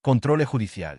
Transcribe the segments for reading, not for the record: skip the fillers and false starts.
Controle judicial.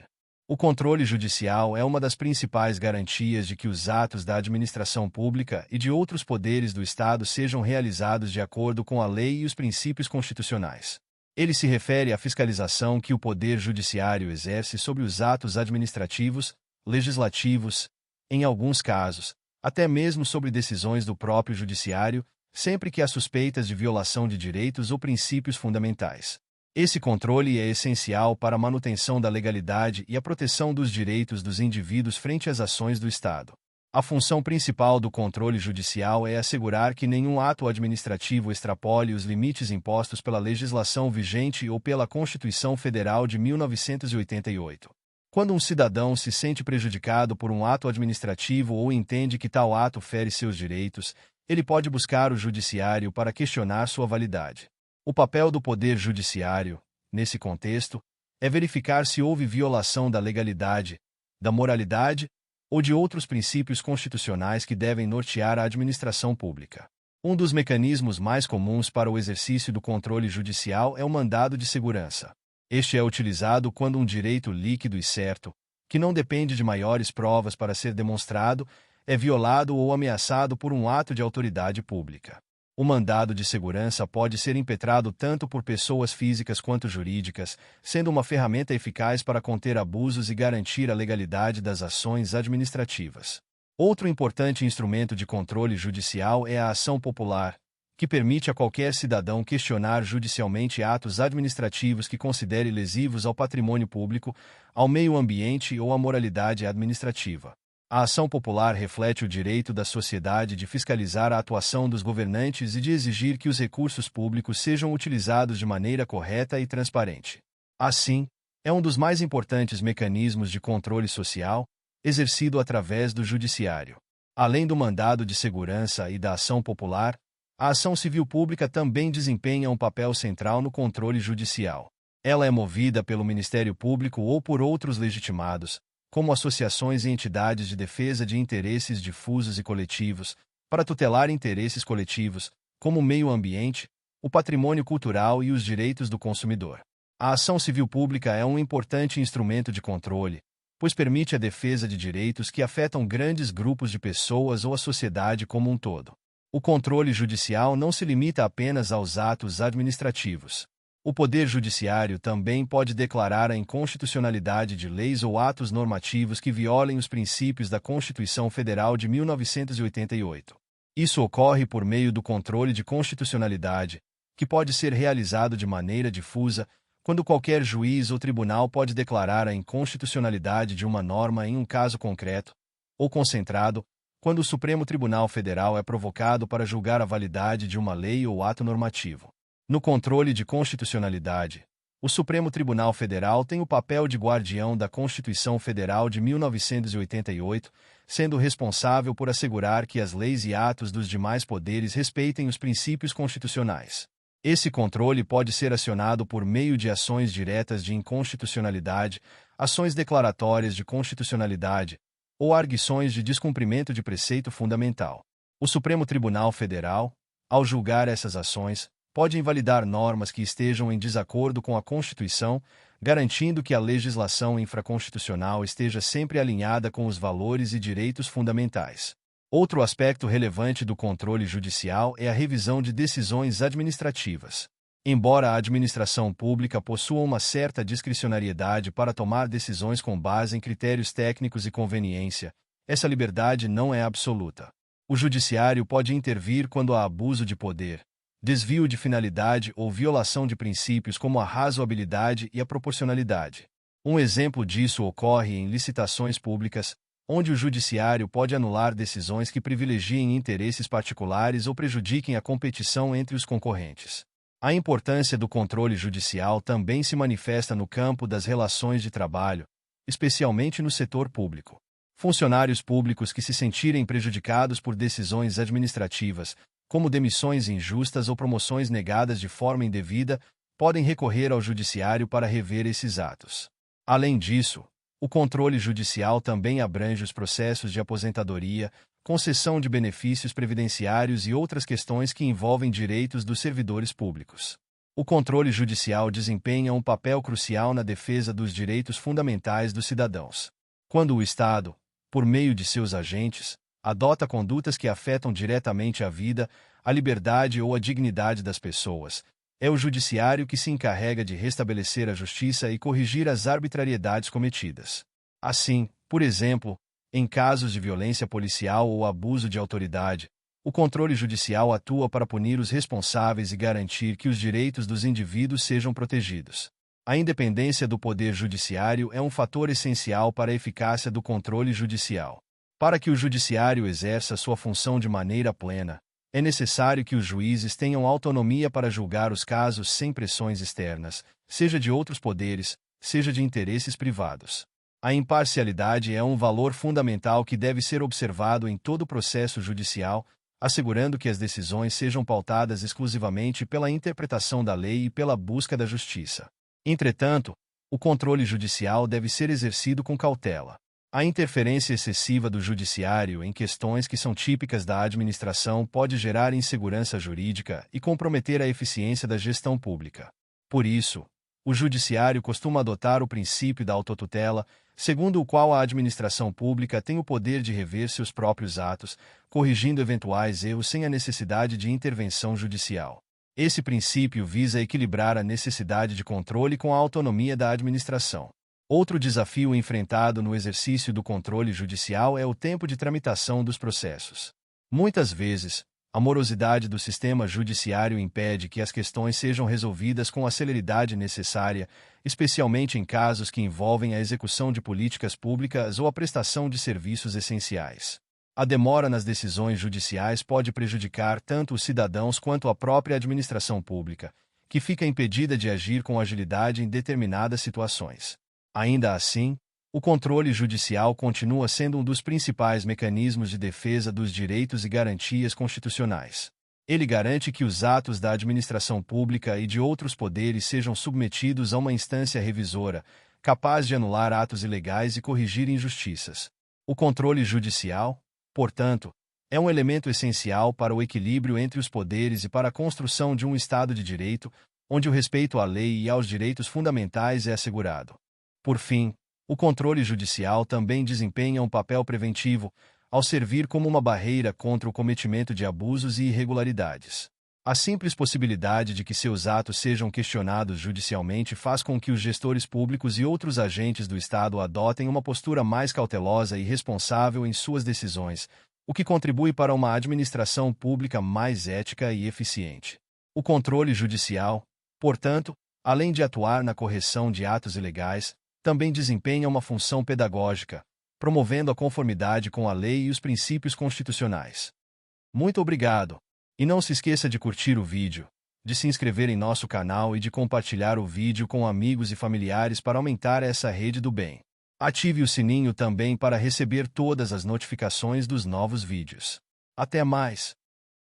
O controle judicial é uma das principais garantias de que os atos da administração pública e de outros poderes do Estado sejam realizados de acordo com a lei e os princípios constitucionais. Ele se refere à fiscalização que o Poder Judiciário exerce sobre os atos administrativos, legislativos, em alguns casos, até mesmo sobre decisões do próprio Judiciário, sempre que há suspeitas de violação de direitos ou princípios fundamentais. Esse controle é essencial para a manutenção da legalidade e a proteção dos direitos dos indivíduos frente às ações do Estado. A função principal do controle judicial é assegurar que nenhum ato administrativo extrapole os limites impostos pela legislação vigente ou pela Constituição Federal de 1988. Quando um cidadão se sente prejudicado por um ato administrativo ou entende que tal ato fere seus direitos, ele pode buscar o Judiciário para questionar sua validade. O papel do Poder Judiciário, nesse contexto, é verificar se houve violação da legalidade, da moralidade ou de outros princípios constitucionais que devem nortear a administração pública. Um dos mecanismos mais comuns para o exercício do controle judicial é o mandado de segurança. Este é utilizado quando um direito líquido e certo, que não depende de maiores provas para ser demonstrado, é violado ou ameaçado por um ato de autoridade pública. O mandado de segurança pode ser impetrado tanto por pessoas físicas quanto jurídicas, sendo uma ferramenta eficaz para conter abusos e garantir a legalidade das ações administrativas. Outro importante instrumento de controle judicial é a ação popular, que permite a qualquer cidadão questionar judicialmente atos administrativos que considere lesivos ao patrimônio público, ao meio ambiente ou à moralidade administrativa. A ação popular reflete o direito da sociedade de fiscalizar a atuação dos governantes e de exigir que os recursos públicos sejam utilizados de maneira correta e transparente. Assim, é um dos mais importantes mecanismos de controle social, exercido através do Judiciário. Além do mandado de segurança e da ação popular, a ação civil pública também desempenha um papel central no controle judicial. Ela é movida pelo Ministério Público ou por outros legitimados, como associações e entidades de defesa de interesses difusos e coletivos, para tutelar interesses coletivos, como o meio ambiente, o patrimônio cultural e os direitos do consumidor. A ação civil pública é um importante instrumento de controle, pois permite a defesa de direitos que afetam grandes grupos de pessoas ou a sociedade como um todo. O controle judicial não se limita apenas aos atos administrativos. O Poder Judiciário também pode declarar a inconstitucionalidade de leis ou atos normativos que violem os princípios da Constituição Federal de 1988. Isso ocorre por meio do controle de constitucionalidade, que pode ser realizado de maneira difusa, quando qualquer juiz ou tribunal pode declarar a inconstitucionalidade de uma norma em um caso concreto, ou concentrado, quando o Supremo Tribunal Federal é provocado para julgar a validade de uma lei ou ato normativo. No controle de constitucionalidade, o Supremo Tribunal Federal tem o papel de guardião da Constituição Federal de 1988, sendo responsável por assegurar que as leis e atos dos demais poderes respeitem os princípios constitucionais. Esse controle pode ser acionado por meio de ações diretas de inconstitucionalidade, ações declaratórias de constitucionalidade, ou arguições de descumprimento de preceito fundamental. O Supremo Tribunal Federal, ao julgar essas ações, pode invalidar normas que estejam em desacordo com a Constituição, garantindo que a legislação infraconstitucional esteja sempre alinhada com os valores e direitos fundamentais. Outro aspecto relevante do controle judicial é a revisão de decisões administrativas. Embora a administração pública possua uma certa discricionariedade para tomar decisões com base em critérios técnicos e conveniência, essa liberdade não é absoluta. O Judiciário pode intervir quando há abuso de poder, desvio de finalidade ou violação de princípios como a razoabilidade e a proporcionalidade. Um exemplo disso ocorre em licitações públicas, onde o Judiciário pode anular decisões que privilegiem interesses particulares ou prejudiquem a competição entre os concorrentes. A importância do controle judicial também se manifesta no campo das relações de trabalho, especialmente no setor público. Funcionários públicos que se sentirem prejudicados por decisões administrativas, como demissões injustas ou promoções negadas de forma indevida, podem recorrer ao Judiciário para rever esses atos. Além disso, o controle judicial também abrange os processos de aposentadoria, concessão de benefícios previdenciários e outras questões que envolvem direitos dos servidores públicos. O controle judicial desempenha um papel crucial na defesa dos direitos fundamentais dos cidadãos. Quando o Estado, por meio de seus agentes, adota condutas que afetam diretamente a vida, a liberdade ou a dignidade das pessoas, é o judiciário que se encarrega de restabelecer a justiça e corrigir as arbitrariedades cometidas. Assim, por exemplo, em casos de violência policial ou abuso de autoridade, o controle judicial atua para punir os responsáveis e garantir que os direitos dos indivíduos sejam protegidos. A independência do poder judiciário é um fator essencial para a eficácia do controle judicial. Para que o judiciário exerça sua função de maneira plena, é necessário que os juízes tenham autonomia para julgar os casos sem pressões externas, seja de outros poderes, seja de interesses privados. A imparcialidade é um valor fundamental que deve ser observado em todo o processo judicial, assegurando que as decisões sejam pautadas exclusivamente pela interpretação da lei e pela busca da justiça. Entretanto, o controle judicial deve ser exercido com cautela. A interferência excessiva do judiciário em questões que são típicas da administração pode gerar insegurança jurídica e comprometer a eficiência da gestão pública. Por isso, o judiciário costuma adotar o princípio da autotutela, segundo o qual a administração pública tem o poder de rever seus próprios atos, corrigindo eventuais erros sem a necessidade de intervenção judicial. Esse princípio visa equilibrar a necessidade de controle com a autonomia da administração. Outro desafio enfrentado no exercício do controle judicial é o tempo de tramitação dos processos. Muitas vezes, a morosidade do sistema judiciário impede que as questões sejam resolvidas com a celeridade necessária, especialmente em casos que envolvem a execução de políticas públicas ou a prestação de serviços essenciais. A demora nas decisões judiciais pode prejudicar tanto os cidadãos quanto a própria administração pública, que fica impedida de agir com agilidade em determinadas situações. Ainda assim, o controle judicial continua sendo um dos principais mecanismos de defesa dos direitos e garantias constitucionais. Ele garante que os atos da administração pública e de outros poderes sejam submetidos a uma instância revisora, capaz de anular atos ilegais e corrigir injustiças. O controle judicial, portanto, é um elemento essencial para o equilíbrio entre os poderes e para a construção de um Estado de direito, onde o respeito à lei e aos direitos fundamentais é assegurado. Por fim, o controle judicial também desempenha um papel preventivo, ao servir como uma barreira contra o cometimento de abusos e irregularidades. A simples possibilidade de que seus atos sejam questionados judicialmente faz com que os gestores públicos e outros agentes do Estado adotem uma postura mais cautelosa e responsável em suas decisões, o que contribui para uma administração pública mais ética e eficiente. O controle judicial, portanto, além de atuar na correção de atos ilegais, também desempenha uma função pedagógica, promovendo a conformidade com a lei e os princípios constitucionais. Muito obrigado! E não se esqueça de curtir o vídeo, de se inscrever em nosso canal e de compartilhar o vídeo com amigos e familiares para aumentar essa rede do bem. Ative o sininho também para receber todas as notificações dos novos vídeos. Até mais!